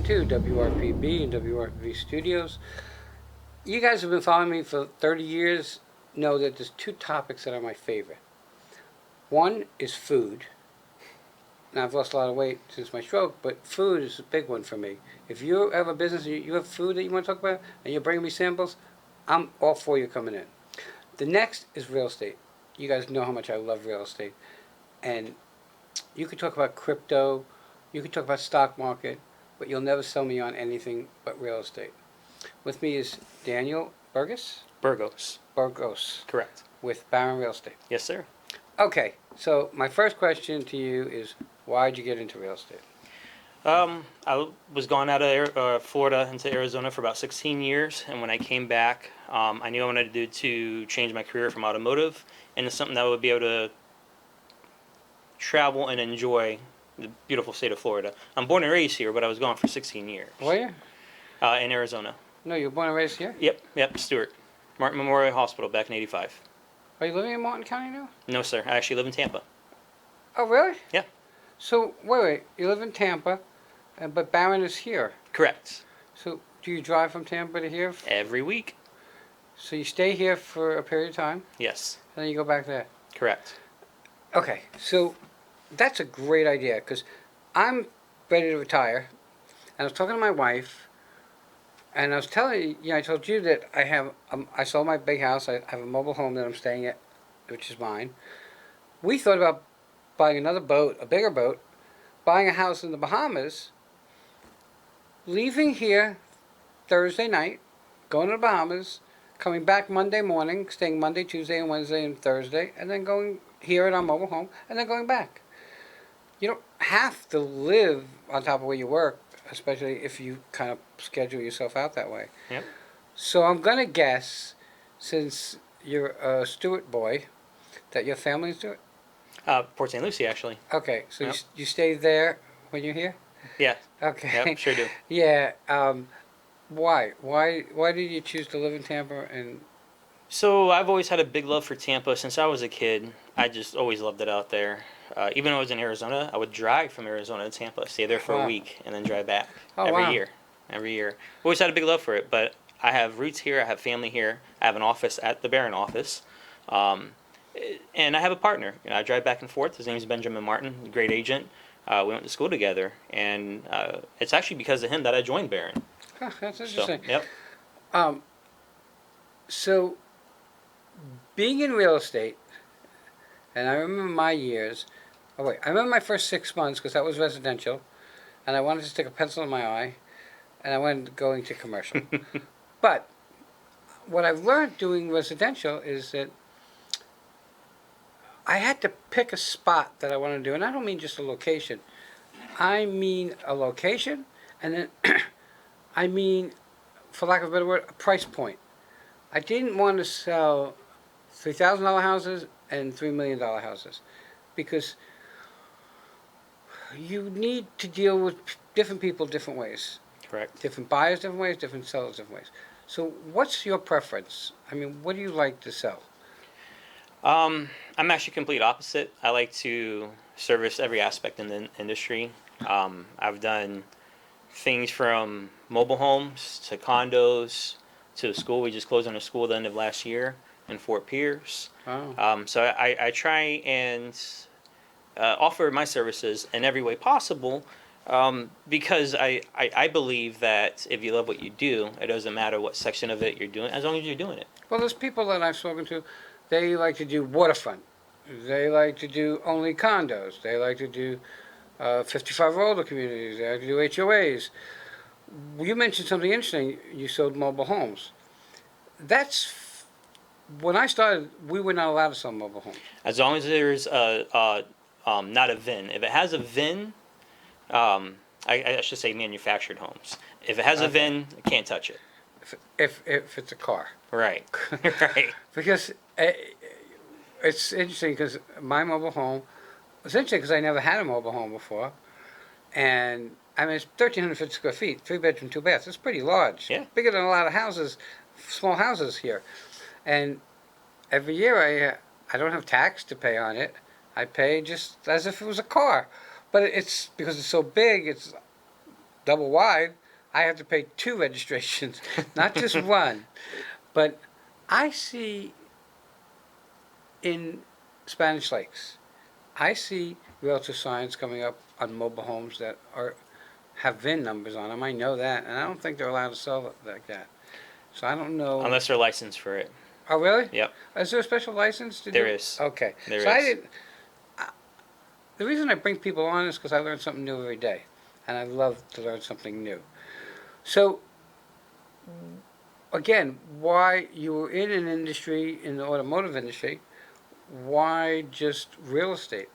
too, WRPB and WRPB Studios. You guys have been following me for 30 years, know that there's two topics that are my favorite. One is food. Now, I've lost a lot of weight since my stroke, but food is a big one for me. If you have a business and you have food that you want to talk about, and you're bringing me samples, I'm all for you coming in. The next is real estate. You guys know how much I love real estate. And you could talk about crypto, you could talk about stock market, but you'll never sell me on anything but real estate. With me is Daniel Burgos? Burgos. Burgos. Correct. With Barron Real Estate. Yes, sir. Okay, so my first question to you is, why'd you get into real estate? I was gone out of Florida into Arizona for about 16 years, and when I came back, I knew I wanted to change my career from automotive into something that would be able to travel and enjoy the beautiful state of Florida. I'm born and raised here, but I was gone for 16 years. Where? In Arizona. No, you were born and raised here? Yep, Stewart. Martin Memorial Hospital back in '85. Are you living in Martin County now? No, sir. I actually live in Tampa. Oh, really? Yeah. So, wait, you live in Tampa, but Barron is here. Correct. So, do you drive from Tampa to here? Every week. So you stay here for a period of time, Yes. and then you go back there? Correct. Okay, so that's a great idea, because I'm ready to retire, and I was talking to my wife, and I was telling you, I told you that I sold my big house. I have a mobile home that I'm staying at, which is mine. We thought about buying another boat, a bigger boat, buying a house in the Bahamas, leaving here Thursday night, going to the Bahamas, coming back Monday morning, staying Monday, Tuesday, and Wednesday, and Thursday, and then going here at our mobile home, and then going back. You don't have to live on top of where you work, especially if you kind of schedule yourself out that way. Yep. So I'm going to guess, since you're a Stewart boy, that your family's Stewart? Port St. Lucie, actually. Okay, so Yep. you stay there when you're here? Yeah. Okay. Yep, sure do. Yeah. Why? Why did you choose to live in Tampa? And So I've always had a big love for Tampa since I was a kid. I just always loved it out there. Even when I was in Arizona, I would drive from Arizona to Tampa, stay there for Wow. a week, and then drive back Oh, wow. Every year. Always had a big love for it, but I have roots here. I have family here. I have an office at the Barron office, and I have a partner. I drive back and forth. His name is Benjamin Martin, a great agent. We went to school together, and it's actually because of him that I joined Barron. huh, that's So, interesting. yep. So being in real estate, and I remember my years. Oh wait, I remember my first 6 months because that was residential, and I wanted to stick a pencil in my eye, and I went going to commercial. But what I've learned doing residential is that I had to pick a spot that I want to do, and I don't mean just a location. I mean a location, and then I mean, for lack of a better word, a price point. I didn't want to sell $3,000 houses and $3 million houses, because you need to deal with different people different ways. Correct. Different buyers different ways, different sellers different ways. So what's your preference? I mean, what do you like to sell? I'm actually complete opposite. I like to service every aspect in the industry. I've done things from mobile homes to condos to a school. We just closed on a school at the end of last year in Fort Pierce. Oh. So I try and offer my services in every way possible, because I believe that if you love what you do, it doesn't matter what section of it you're doing, as long as you're doing it. Well, there's people that I've spoken to, they like to do waterfront. They like to do only condos. They like to do 55 or older communities. They like to do HOAs. You mentioned something interesting. You sold mobile homes. When I started, we were not allowed to sell mobile homes. As long as there's not a VIN. If it has a VIN, I should say manufactured homes. If it has a VIN, I can't touch it. If it's a car. Right. Right. Because it's interesting, because my mobile home, it's interesting because I never had a mobile home before, and I mean, it's 1,350 square feet, 3 bedroom, 2 baths. It's pretty large. Yeah. Bigger than a lot of houses, small houses here. And every year I don't have tax to pay on it. I pay just as if it was a car. But it's because it's so big, it's double wide. I have to pay 2 registrations, not just one. But I see in Spanish Lakes, I see realtor signs coming up on mobile homes that have VIN numbers on them. I know that, and I don't think they're allowed to sell it like that. So I don't know. Unless they're licensed for it. Oh, really? Yep. Is there a special license to do? There is. Okay. There so I is. didn't. The reason I bring people on is because I learn something new every day, and I love to learn something new. So, again, why you were in an industry, in the automotive industry, why just real estate?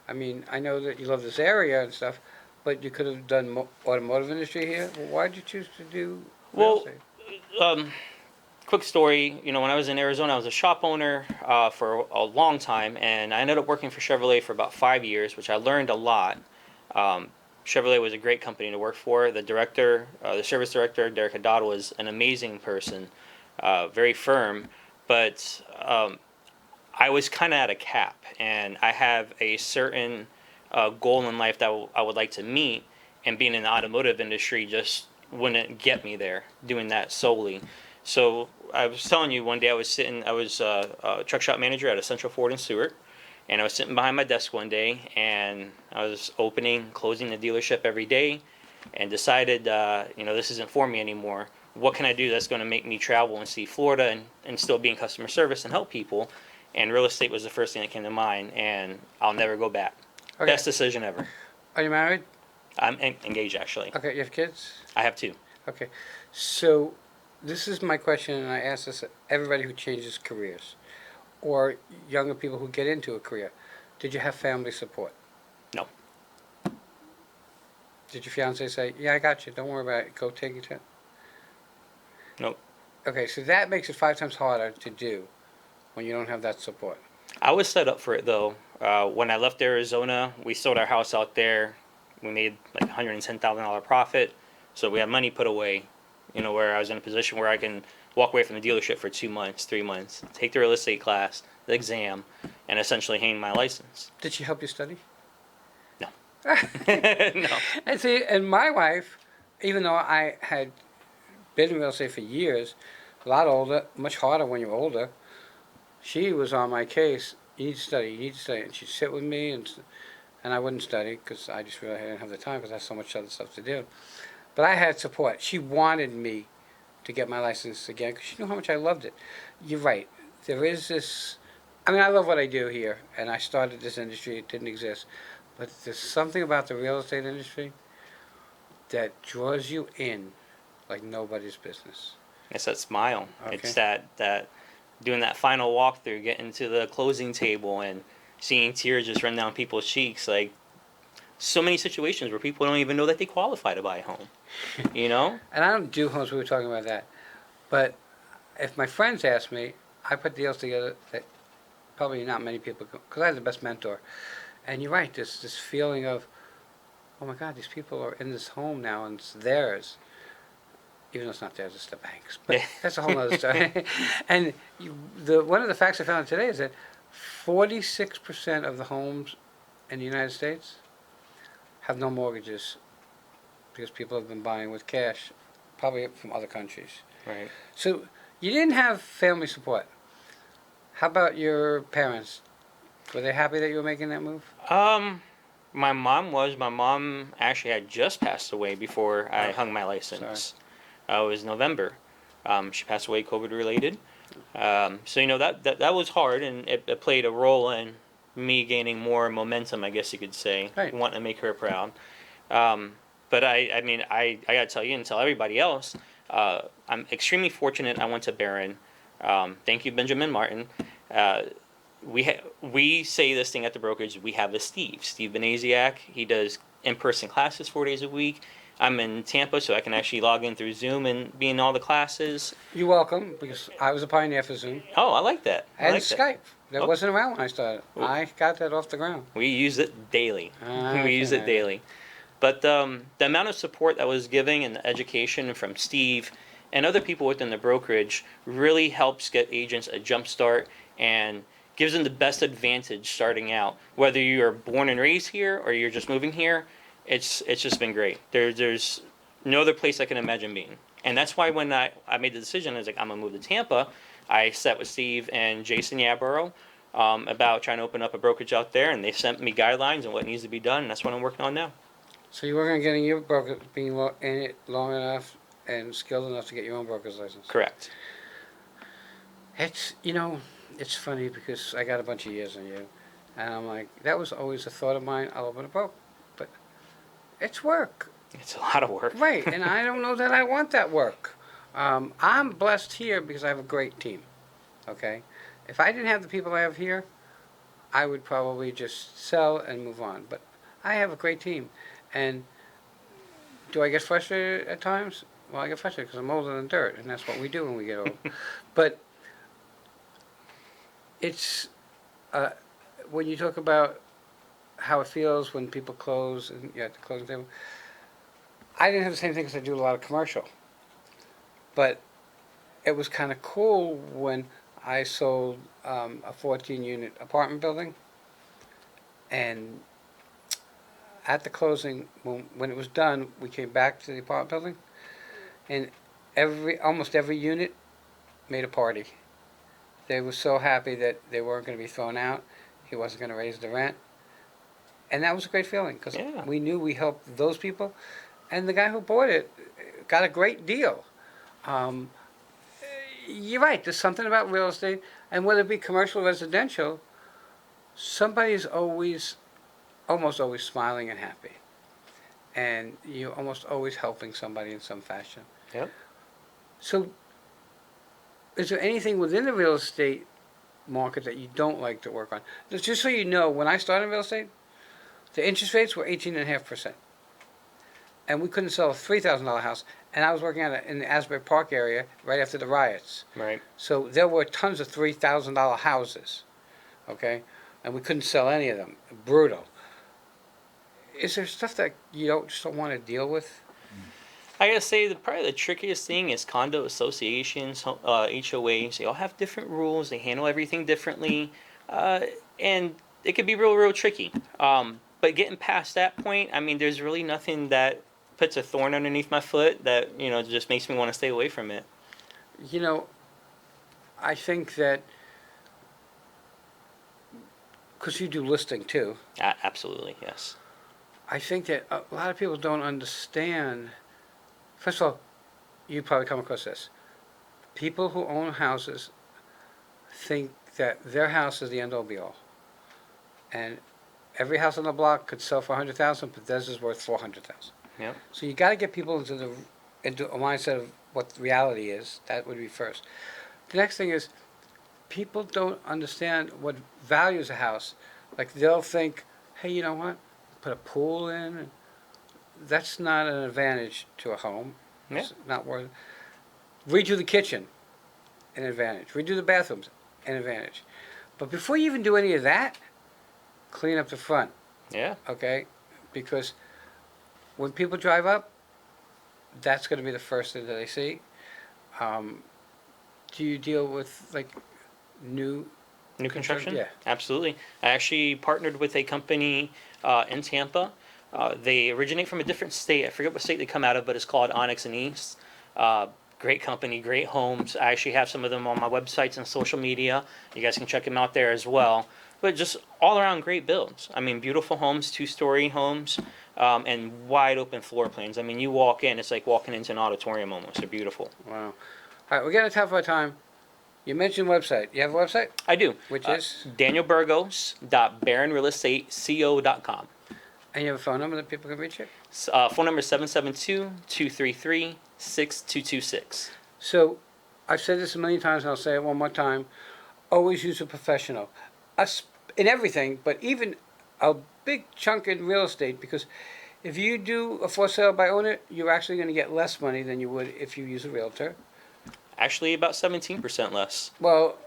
I mean, I know that you love this area and stuff, but you could have done automotive industry here. Well, why did you choose to do real Well, estate? Quick story. You know, when I was in Arizona, I was a shop owner for a long time, and I ended up working for Chevrolet for about 5 years, which I learned a lot. Chevrolet was a great company to work for. The director, the service director, Derek Haddad, was an amazing person, very firm, but I was kind of at a cap, and I have a certain goal in life that I would like to meet, and being in the automotive industry just wouldn't get me there, doing that solely. So I was telling you, one day I was a truck shop manager at a Central Ford in Seward, and I was sitting behind my desk one day, and I was opening, closing the dealership every day, and decided, this isn't for me anymore. What can I do that's going to make me travel and see Florida and still be in customer service and help people? And real estate was the first thing that came to mind, and I'll never go back. Okay. Best decision ever. Are you married? I'm engaged, actually. Okay, you have kids? I have 2. Okay. So, this is my question, and I ask this to everybody who changes careers, or younger people who get into a career. Did you have family support? No. Did your fiance say, "Yeah, I got you. Don't worry about it. Go take it"? Nope. Okay, so that makes it 5 times harder to do when you don't have that support. I was set up for it, though. When I left Arizona, we sold our house out there. We made like $110,000 profit, so we had money put away. Where I was in a position where I can walk away from the dealership for 2 months, 3 months, take the real estate class, the exam, and essentially hang my license. Did she help you study? No. No. No. And see, and my wife, even though I had been in real estate for years, a lot older, much harder when you're older, she was on my case. You need to study. You need to study. And she'd sit with me, and I wouldn't study because I just really didn't have the time because I had so much other stuff to do. But I had support. She wanted me to get my license again because she knew how much I loved it. You're right. There is this. I mean, I love what I do here, and I started this industry. It didn't exist. But there's something about the real estate industry that draws you in like nobody's business. It's that smile. Okay. It's that doing that final walkthrough, getting to the closing table and seeing tears just run down people's cheeks. Like, so many situations where people don't even know that they qualify to buy a home. And I don't do homes. We were talking about that. But if my friends ask me, I put deals together that probably not many people, because I have the best mentor. And you're right, this feeling of, oh my God, these people are in this home now and it's theirs. Even though it's not theirs, it's the bank's. But that's a whole other story. And one of the facts I found today is that 46% of the homes in the United States have no mortgages because people have been buying with cash, probably from other countries. Right. So you didn't have family support. How about your parents? Were they happy that you were making that move? My mom actually had just passed away before I hung my license. It was November. She passed away COVID related. So that was hard, and it played a role in me gaining more momentum, I guess you could say, Right. wanting to make her proud. But I gotta tell you and tell everybody else, I'm extremely fortunate I went to Barron. Thank you, Benjamin Martin. We say this thing at the brokerage. We have a Steve Benaziac. He does in-person classes 4 days a week. I'm in Tampa, so I can actually log in through Zoom and be in all the classes. You're welcome, because I was a pioneer for Zoom. Oh, I like that. And Skype. That Oh. wasn't around when I started. Oh. I got that off the ground. We use it daily. I We use can it daily. But the amount of support that was giving and the education from Steve and other people within the brokerage really helps get agents a jump start and gives them the best advantage starting out. Whether you're born and raised here or you're just moving here, it's just been great. There's no other place I can imagine being. And that's why when I made the decision, I was like, I'm going to move to Tampa. I sat with Steve and Jason Yarborough about trying to open up a brokerage out there, and they sent me guidelines on what needs to be done, and that's what I'm working on now. So you working on getting your broker, being in it long enough and skilled enough to get your own broker's license? Correct. It's, it's funny because I got a bunch of years on you. And I'm like, that was always a thought of mine. I'll open a broker. But it's work. It's a lot of work. Right. And I don't know that I want that work. I'm blessed here because I have a great team. Okay? If I didn't have the people I have here, I would probably just sell and move on. But I have a great team. And do I get frustrated at times? Well, I get frustrated because I'm older than dirt, and that's what we do when we get old. But it's when you talk about how it feels when people close and you're at the closing table. I didn't have the same thing because I do a lot of commercial. But it was kind of cool when I sold a 14-unit apartment building, and at the closing, when it was done, we came back to the apartment building, and almost every unit made a party. They were so happy that they weren't going to be thrown out. He wasn't going to raise the rent. And that was a great feeling because we knew we helped those people. And the guy who bought it got a great deal. You're right. There's something about real estate. And whether it be commercial or residential, somebody's almost always smiling and happy. And you're almost always helping somebody in some fashion. Yep. So is there anything within the real estate market that you don't like to work on? Just so you know, when I started in real estate, the interest rates were 18.5%. And we couldn't sell a $3,000 house. And I was working in the Asbury Park area right after the riots. Right. So there were tons of $3,000 houses, okay? And we couldn't sell any of them. Brutal. Is there stuff that you just don't want to deal with? I gotta say, probably the trickiest thing is condo associations, HOAs. They all have different rules. They handle everything differently, and it could be real tricky. But getting past that point, I mean, there's really nothing that puts a thorn underneath my foot that just makes me want to stay away from it. I think that because you do listing too. Absolutely, yes. I think that a lot of people don't understand. First of all, you probably come across this. People who own houses think that their house is the end-all be-all. And every house on the block could sell for $100,000, but theirs is worth $400,000. Yep. So you got to get people into a mindset of what the reality is. That would be first. The next thing is people don't understand what values a house. Like they'll think, hey, you know what? Put a pool in. That's not an advantage to a home. Yeah. It's not worth it. Redo the kitchen, an advantage. Redo the bathrooms, an advantage. But before you even do any of that, clean up the front. Yeah. Okay? Because when people drive up, that's going to be the first thing that they see. Do you deal with like new construction? Yeah. Absolutely. I actually partnered with a company in Tampa. They originate from a different state. I forget what state they come out of, but it's called Onyx and East. Great company, great homes. I actually have some of them on my websites and social media. You guys can check them out there as well. But just all around great builds. I mean, beautiful homes, 2-story homes, and wide open floor plans. I mean, you walk in, it's like walking into an auditorium almost. They're beautiful. Wow. All right, we're getting tough for our time. You mentioned website. You have a website? I do. Which is? DanielBurgos.BaronRealEstate.co.com. And you have a phone number that people can reach you? Phone number is 772-233-6226. So, I've said this a million times and I'll say it one more time. Always use a professional. Us in everything, but even a big chunk in real estate, because if you do a for sale by owner, you're actually going to get less money than you would if you use a realtor. Actually, about 17% less. Well,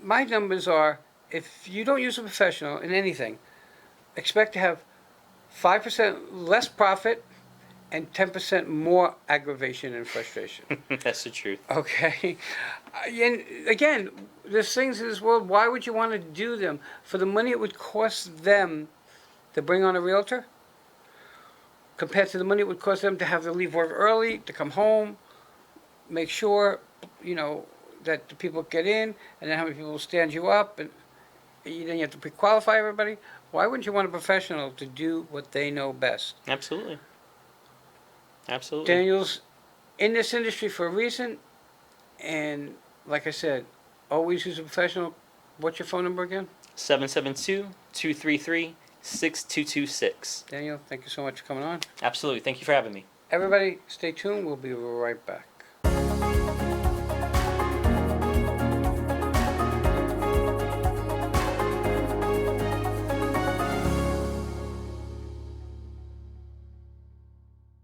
my numbers are, if you don't use a professional in anything, expect to have 5% less profit and 10% more aggravation and frustration. That's the truth. Okay? And again, there's things in this world, why would you want to do them? For the money it would cost them to bring on a realtor? compared to the money it would cost them to have to leave work early, to come home, make sure, that the people get in, and then how many people will stand you up, and then you have to pre-qualify everybody. Why wouldn't you want a professional to do what they know best? Absolutely. Absolutely. Daniel's in this industry for a reason, and like I said, always use a professional. What's your phone number again? 772-233-6226. Daniel, thank you so much for coming on. Absolutely. Thank you for having me. Everybody, stay tuned. We'll be right back.